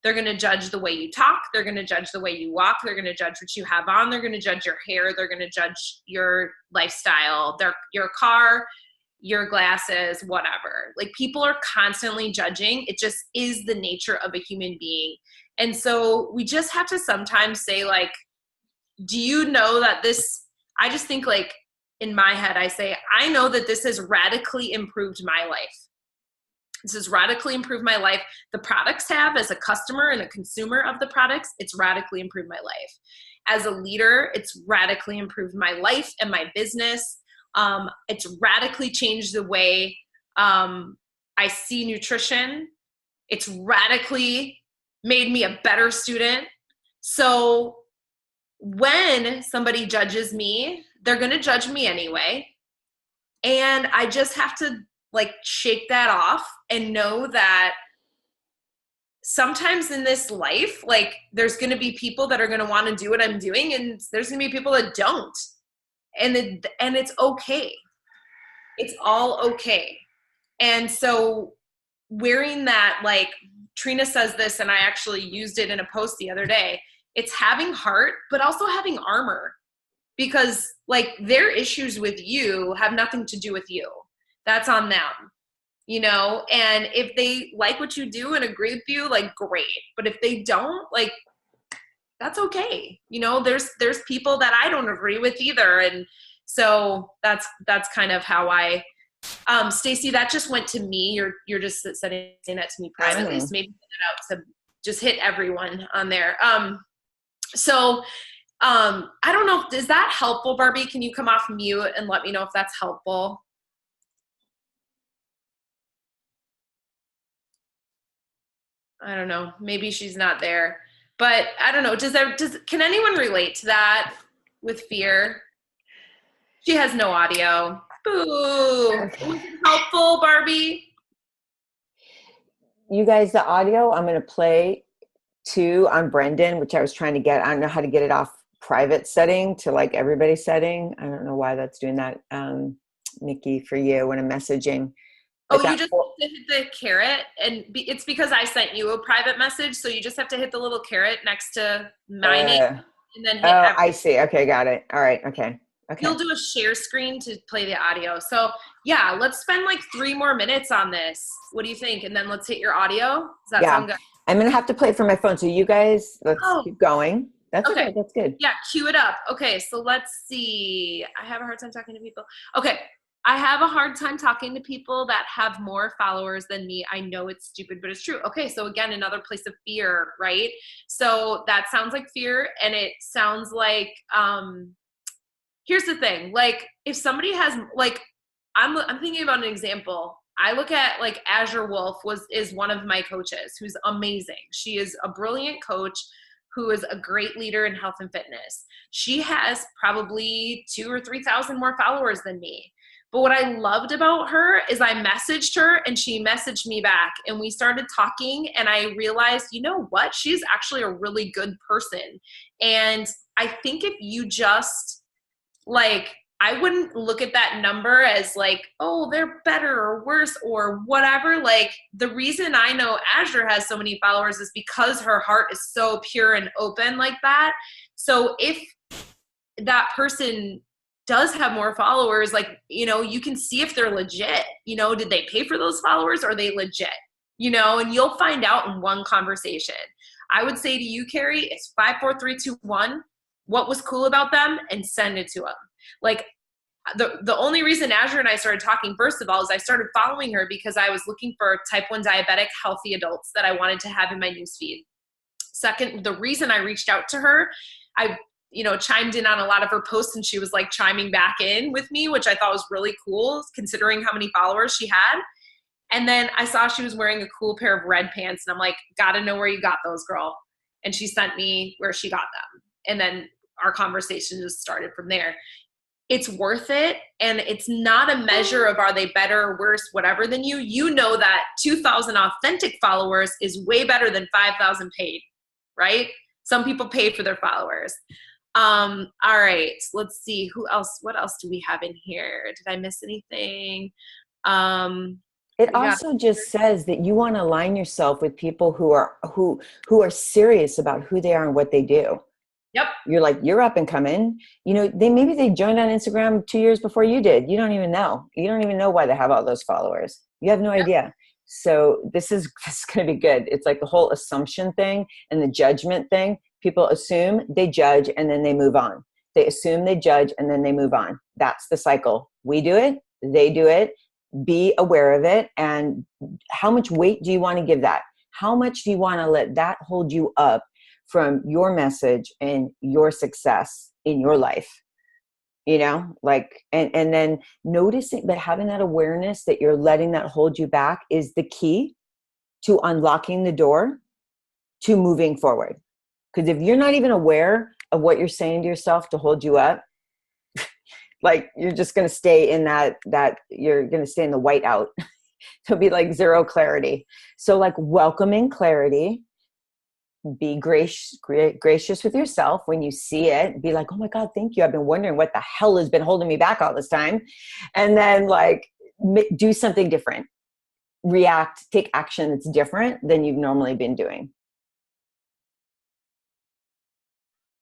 They're going to judge the way you talk. They're going to judge the way you walk. They're going to judge what you have on. They're going to judge your hair. They're going to judge your lifestyle, your car, your glasses, whatever. Like, people are constantly judging. It just is the nature of a human being. And so we just have to sometimes say, like, do you know that I just think, like, in my head, I say, I know that this has radically improved my life. This has radically improved my life. The products have, as a customer and a consumer of the products, it's radically improved my life. As a leader, it's radically improved my life and my business. It's radically changed the way I see nutrition. It's radically made me a better student. So when somebody judges me, they're going to judge me anyway. And I just have to shake that off and know that sometimes in this life, there's going to be people that are going to want to do what I'm doing, and there's going to be people that don't. And it's okay. It's all okay. And so wearing that, Trina says this, and I actually used it in a post the other day, it's having heart, but also having armor, because their issues with you have nothing to do with you. That's on them, and if they like what you do and agree with you, great. But if they don't, that's okay. There's people that I don't agree with either. And so that's kind of how I, Stacy, that just went to me. You're just saying that to me privately. So maybe send it out to just hit everyone on there. So I don't know. Is that helpful, Barbie? Can you come off mute and let me know if that's helpful? I don't know. Maybe she's not there, but I don't know. Can anyone relate to that with fear? She has no audio. Boo. Okay. Was it helpful, Barbie? You guys, the audio I'm going to play too on Brendan, which I was trying to get. I don't know how to get it off private setting to everybody setting. I don't know why that's doing that, Nikki, for you when I'm messaging. Oh, you just have to hit the caret, and it's because I sent you a private message, so you just have to hit the little caret next to my name, and then hit everything. I see. Okay, got it. All right, okay. You'll do a share screen to play the audio. So, yeah, let's spend 3 more minutes on this. What do you think? And then let's hit your audio. Does that sound good? I'm going to have to play it from my phone, so you guys, let's keep going. That's Okay. okay. That's good. Yeah, cue it up. Okay, so let's see. I have a hard time talking to people. Okay, I have a hard time talking to people that have more followers than me. I know it's stupid, but it's true. Okay, so again, another place of fear, right? So that sounds like fear, and it sounds like, here's the thing. Like, if somebody has, like, I'm thinking about an example. I look at, like, Azure Wolf is one of my coaches who's amazing. She is a brilliant coach who is a great leader in health and fitness. She has probably 2,000 or 3,000 more followers than me. But what I loved about her is I messaged her and she messaged me back, and we started talking, and I realized, you know what? She's actually a really good person. And I think if you just, like, I wouldn't look at that number as like, oh, they're better or worse or whatever. Like, the reason I know Azure has so many followers is because her heart is so pure and open like that. So if that person does have more followers, like, you know, you can see if they're legit. You know, did they pay for those followers? Or are they legit? You know, and you'll find out in one conversation. I would say to you, Carrie, it's 5, 4, 3, 2, 1. What was cool about them, and send it to them. Like, the only reason Azure and I started talking, first of all, is I started following her because I was looking for type 1 diabetic healthy adults that I wanted to have in my newsfeed. Second, the reason I reached out to her, I, you know, chimed in on a lot of her posts, and she was like chiming back in with me, which I thought was really cool considering how many followers she had. And then I saw she was wearing a cool pair of red pants, and I'm like, gotta know where you got those, girl. And she sent me where she got them. And then our conversation just started from there. It's worth it. And it's not a measure of are they better or worse, whatever than you. You know that 2,000 authentic followers is way better than 5,000 paid, right? Some people pay for their followers. All right, let's see. What else do we have in here? Did I miss anything? It also just says that you want to align yourself with people who are serious about who they are and what they do. Yep. You're like, you're up and coming. You know, maybe they joined on Instagram 2 years before you did. You don't even know. You don't even know why they have all those followers. You have no idea. So this is going to be good. It's like the whole assumption thing and the judgment thing. People assume, they judge, and then they move on. They assume, they judge, and then they move on. That's the cycle. We do it. They do it. Be aware of it. And how much weight do you want to give that? How much do you want to let that hold you up from your message and your success in your life? You know, like, and then noticing, but having that awareness that you're letting that hold you back is the key to unlocking the door to moving forward. Because if you're not even aware of what you're saying to yourself to hold you up, like, you're just going to stay in that you're going to stay in the whiteout. There'll be like zero clarity. So, like, welcoming clarity. Be gracious with yourself when you see it. Be like, oh my God, thank you. I've been wondering what the hell has been holding me back all this time. And then, like, do something different. React, take action that's different than you've normally been doing.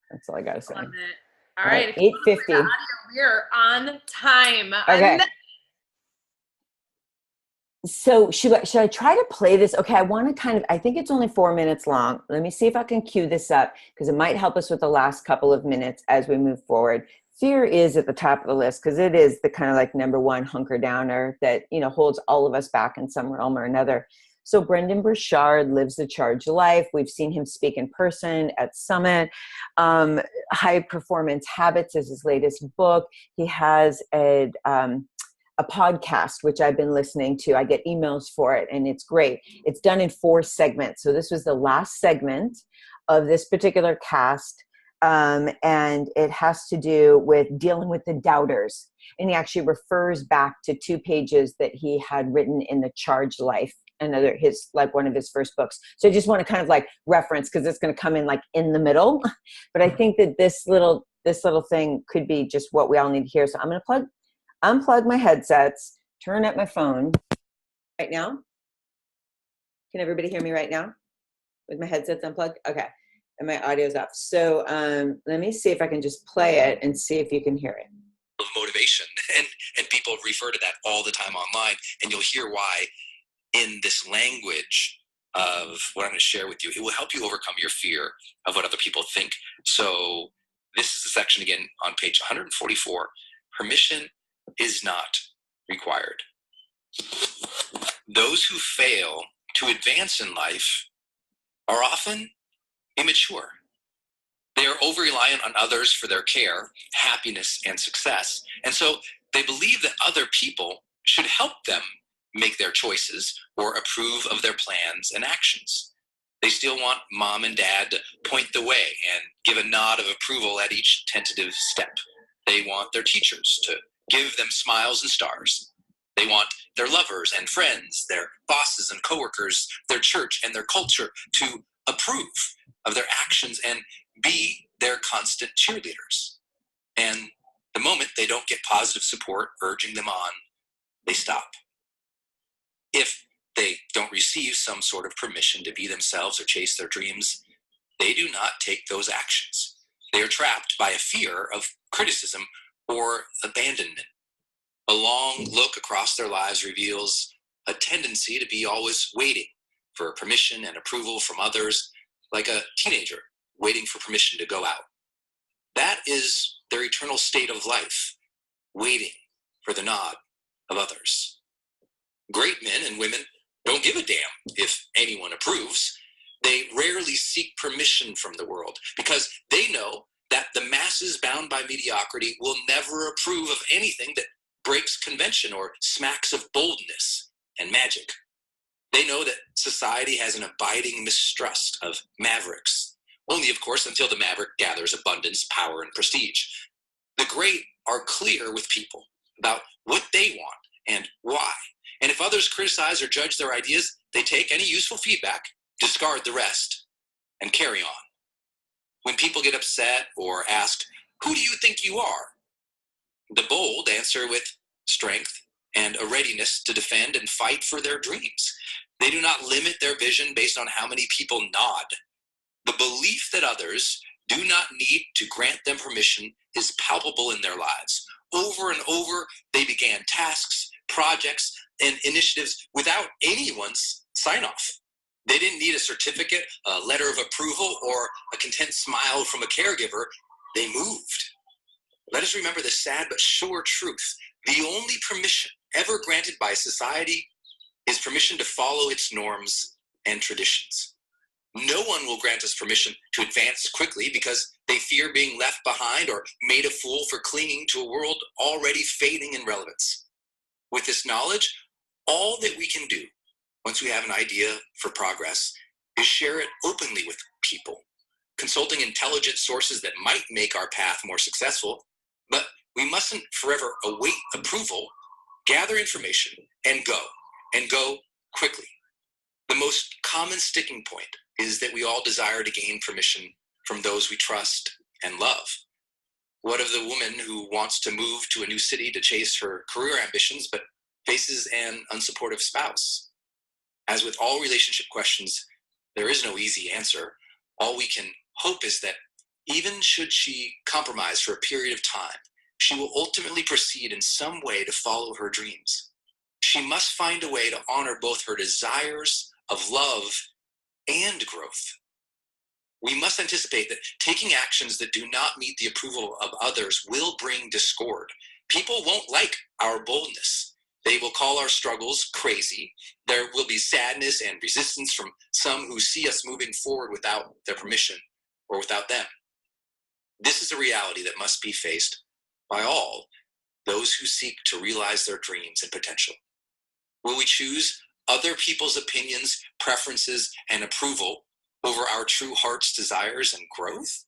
That's all I got to say. Love it. All right. 8:50. We're on time. Okay. So should I try to play this? Okay, I think it's only 4 minutes long. Let me see if I can cue this up, because it might help us with the last couple of minutes as we move forward. Fear is at the top of the list because it is the kind of like number one hunker downer that, you know, holds all of us back in some realm or another. So Brendan Burchard lives the charged life. We've seen him speak in person at Summit. High Performance Habits is his latest book. He has a podcast, which I've been listening to. I get emails for it, and it's great. It's done in 4 segments. So this was the last segment of this particular cast. And it has to do with dealing with the doubters. And he actually refers back to 2 pages that he had written in The Charged Life, one of his first books. So I just want to kind of like reference, because it's going to come in like in the middle. But I think that this little thing could be just what we all need to hear. So I'm going to unplug my headsets, turn up my phone right now. Can everybody hear me right now with my headsets unplugged? Okay. And my audio's off. So let me see if I can just play it and see if you can hear it. Of motivation, and people refer to that all the time online, and you'll hear why in this language of what I'm going to share with you. It will help you overcome your fear of what other people think. So this is the section again on page 144. Permission is not required. Those who fail to advance in life are often immature. They are over-reliant on others for their care, happiness, and success. And so they believe that other people should help them make their choices or approve of their plans and actions. They still want mom and dad to point the way and give a nod of approval at each tentative step. They want their teachers to give them smiles and stars. They want their lovers and friends, their bosses and coworkers, their church and their culture to approve of their actions and be their constant cheerleaders. And the moment they don't get positive support urging them on, they stop. If they don't receive some sort of permission to be themselves or chase their dreams, they do not take those actions. They are trapped by a fear of criticism or abandonment. A long look across their lives reveals a tendency to be always waiting for permission and approval from others, like a teenager waiting for permission to go out. That is their eternal state of life, waiting for the nod of others. Great men and women don't give a damn if anyone approves. They rarely seek permission from the world because they know that the masses bound by mediocrity will never approve of anything that breaks convention or smacks of boldness and magic. They know that society has an abiding mistrust of mavericks, only of course until the maverick gathers abundance, power, and prestige. The great are clear with people about what they want and why. And if others criticize or judge their ideas, they take any useful feedback, discard the rest, and carry on. When people get upset or ask, "Who do you think you are?" the bold answer with strength and a readiness to defend and fight for their dreams. They do not limit their vision based on how many people nod. The belief that others do not need to grant them permission is palpable in their lives. Over and over, they began tasks, projects, and initiatives without anyone's sign-off. They didn't need a certificate, a letter of approval, or a content smile from a caregiver. They moved. Let us remember the sad but sure truth. The only permission ever granted by society is permission to follow its norms and traditions. No one will grant us permission to advance quickly because they fear being left behind or made a fool for clinging to a world already fading in relevance. With this knowledge, all that we can do once we have an idea for progress is share it openly with people, consulting intelligent sources that might make our path more successful. But we mustn't forever await approval, gather information, and go quickly. The most common sticking point is that we all desire to gain permission from those we trust and love. What of the woman who wants to move to a new city to chase her career ambitions but faces an unsupportive spouse? As with all relationship questions, there is no easy answer. All we can hope is that even should she compromise for a period of time, she will ultimately proceed in some way to follow her dreams. She must find a way to honor both her desires of love and growth. We must anticipate that taking actions that do not meet the approval of others will bring discord. People won't like our boldness. They will call our struggles crazy. There will be sadness and resistance from some who see us moving forward without their permission or without them. This is a reality that must be faced by all those who seek to realize their dreams and potential. Will we choose other people's opinions, preferences, and approval over our true heart's desires and growth?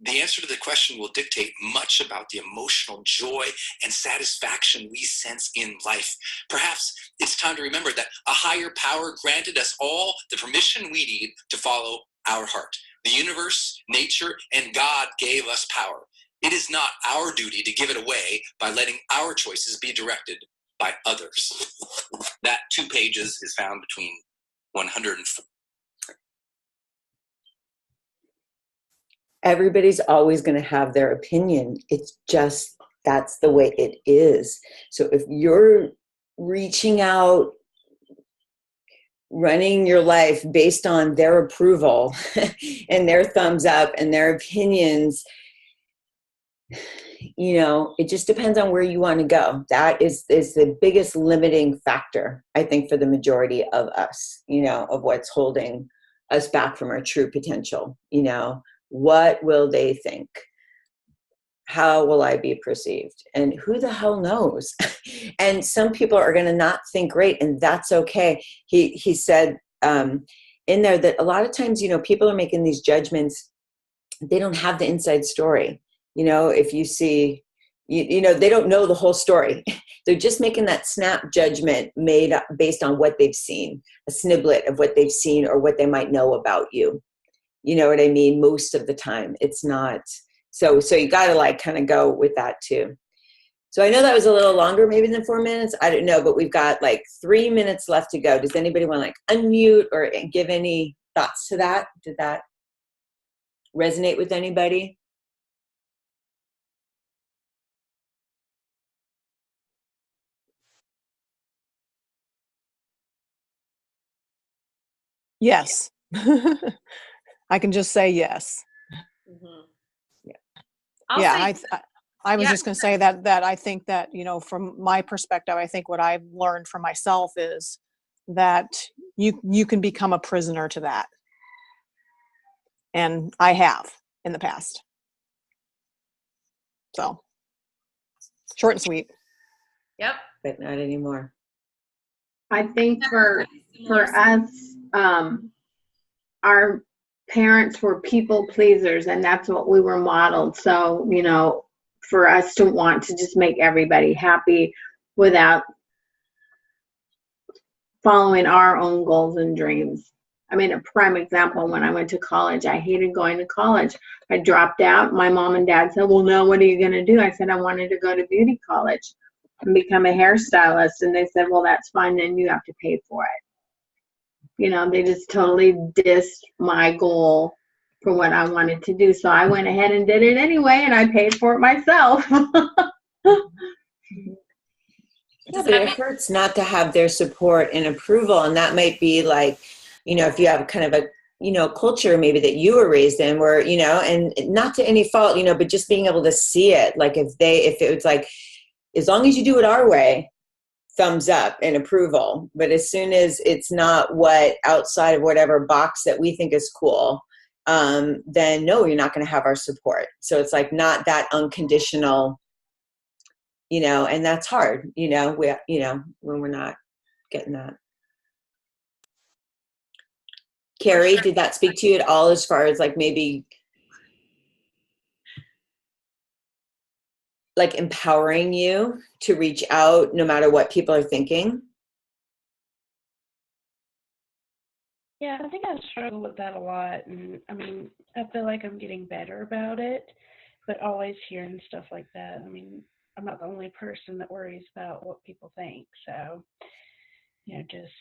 The answer to the question will dictate much about the emotional joy and satisfaction we sense in life. Perhaps it's time to remember that a higher power granted us all the permission we need to follow our heart. The universe, nature, and God gave us power. It is not our duty to give it away by letting our choices be directed by others. That 2 pages is found between 104. Everybody's always going to have their opinion. It's just, that's the way it is. So if you're reaching out running your life based on their approval and their thumbs up and their opinions, it just depends on where you want to go. That is the biggest limiting factor, I think, for the majority of us, of what's holding us back from our true potential. What will they think? How will I be perceived? And who the hell knows? And some people are going to not think great, and that's okay. He said in there that a lot of times, people are making these judgments. They don't have the inside story. If you see, they don't know the whole story. They're just making that snap judgment made up based on what they've seen, a sniblet of what they've seen or what they might know about you. You know what I mean? Most of the time, it's not. So you got to kind of go with that too. So I know that was a little longer, maybe than 4 minutes. I don't know, but we've got 3 minutes left to go. Does anybody want to unmute or give any thoughts to that? Did that resonate with anybody? Yes. I can just say yes. Mm-hmm. I was just going to say that I think that, from my perspective, I think what I've learned for myself is that you can become a prisoner to that. And I have in the past. So short and sweet. Yep. But not anymore. I think for us, our parents were people pleasers, and that's what we were modeled. So, for us to want to just make everybody happy without following our own goals and dreams. I mean, a prime example, when I went to college, I hated going to college. I dropped out. My mom and dad said, well, now what are you going to do? I said, I wanted to go to beauty college and become a hairstylist. And they said, well, that's fine. Then you have to pay for it. They just totally dissed my goal for what I wanted to do. So I went ahead and did it anyway, and I paid for it myself. Yeah, but it hurts not to have their support and approval. And that might be if you have kind of a, culture maybe that you were raised in where, and not to any fault, but just being able to see it. If it was as long as you do it our way, thumbs up and approval. But as soon as it's not what outside of whatever box that we think is cool, then no, you're not going to have our support. So it's not that unconditional, and that's hard, when we're not getting that. Carrie, did that speak to you at all as far as maybe empowering you to reach out no matter what people are thinking? Yeah, I think I struggle with that a lot. And I mean, I feel like I'm getting better about it, but always hearing stuff like that. I mean, I'm not the only person that worries about what people think. So, just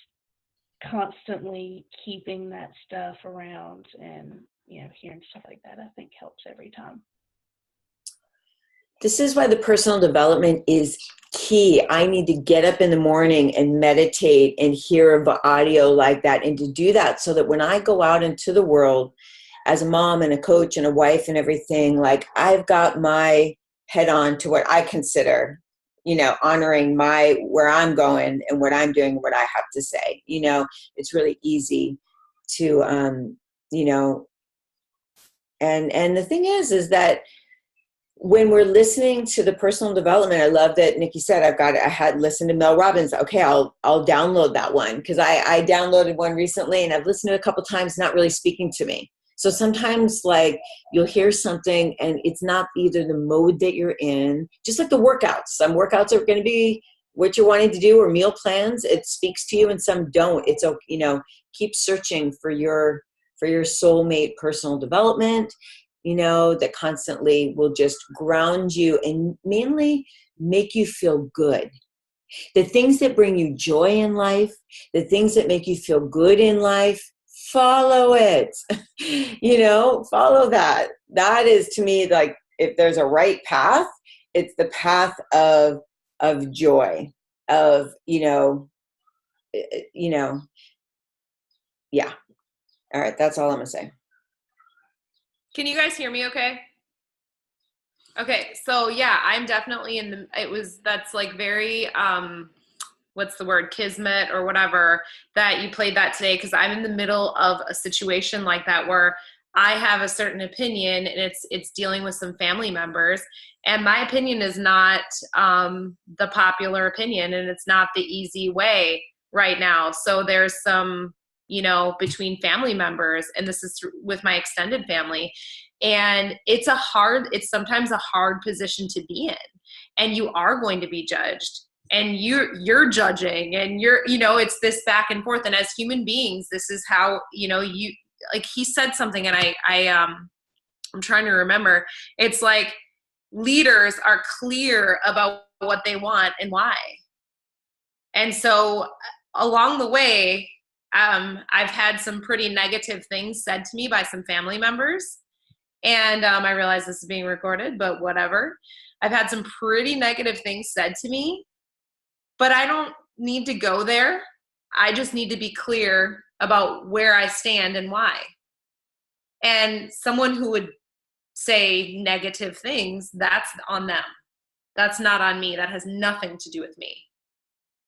constantly keeping that stuff around and, hearing stuff like that, I think helps every time. This is why the personal development is key. I need to get up in the morning and meditate and hear audio like that, and to do that so that when I go out into the world as a mom and a coach and a wife and everything, I've got my head on to what I consider, honoring where I'm going and what I'm doing, what I have to say. It's really easy to, and the thing is that when we're listening to the personal development, I love that Nikki said, I had listened to Mel Robbins. Okay, I'll download that one, because I downloaded one recently and I've listened to it a couple times, not really speaking to me. So sometimes you'll hear something and it's not either the mode that you're in, just like the workouts. Some workouts are going to be what you're wanting to do, or meal plans. It speaks to you, and some don't. It's keep searching for your soulmate personal development, that constantly will just ground you and mainly make you feel good. The things that bring you joy in life, the things that make you feel good in life, follow it. Follow that. That is, to me, if there's a right path, it's the path of joy, of, Yeah. All right. That's all I'm going to say. Can you guys hear me okay? Okay, so yeah, I'm definitely that's like very, what's the word, kismet or whatever, that you played that today, because I'm in the middle of a situation like that where I have a certain opinion, and it's dealing with some family members, and my opinion is not the popular opinion, and it's not the easy way right now. So there's some, between family members, and this is with my extended family, and it's sometimes a hard position to be in, and you are going to be judged, and you're judging, and it's this back and forth. And as human beings, this is how, you, like, he said something, and I'm trying to remember. It's like leaders are clear about what they want and why. And so along the way, I've had some pretty negative things said to me by some family members. And I realize this is being recorded, but whatever. I've had some pretty negative things said to me, but I don't need to go there. I just need to be clear about where I stand and why. And someone who would say negative things, that's on them. That's not on me. That has nothing to do with me.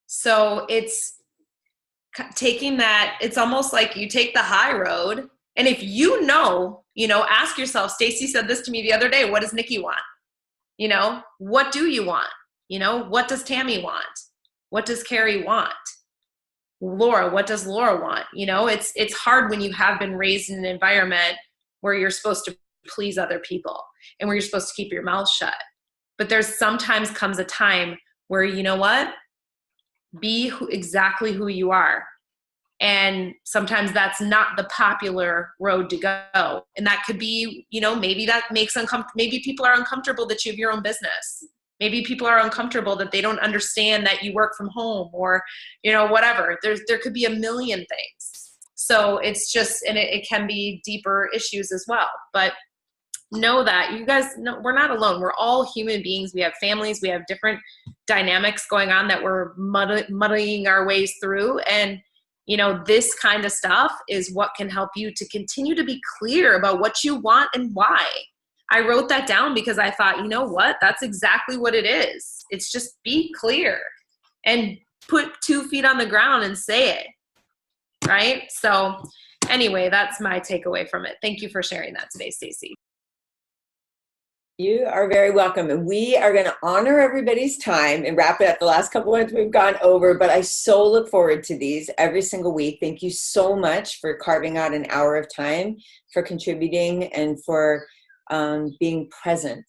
So it's taking that, it's almost like you take the high road. And if ask yourself, Stacy said this to me the other day, what does Nikki want? What do you want? What does Tammy want? What does Carrie want? Laura, what does Laura want? It's hard when you have been raised in an environment where you're supposed to please other people and where you're supposed to keep your mouth shut. But there's sometimes comes a time where, be exactly who you are. And sometimes that's not the popular road to go. And that could be, maybe that makes maybe people are uncomfortable that you have your own business. Maybe people are uncomfortable that they don't understand that you work from home, or, whatever. There could be a million things. So it's just, and it can be deeper issues as well. But know that you guys know we're not alone. We're all human beings. We have families. We have different dynamics going on that we're muddying our ways through. And, this kind of stuff is what can help you to continue to be clear about what you want and why. I wrote that down because I thought, you know what? That's exactly what it is. It's just be clear and put 2 feet on the ground and say it. Right? So anyway, that's my takeaway from it. Thank you for sharing that today, Stacy. You are very welcome. And we are going to honor everybody's time and wrap it up. The last couple ones we've gone over, but I so look forward to these every single week. Thank you so much for carving out an hour of time, for contributing, and for being present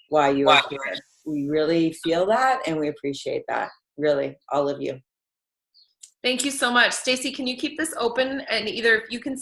while you are here. We really feel that, and we appreciate that. Really, all of you. Thank you so much. Stacy, can you keep this open? And either if you can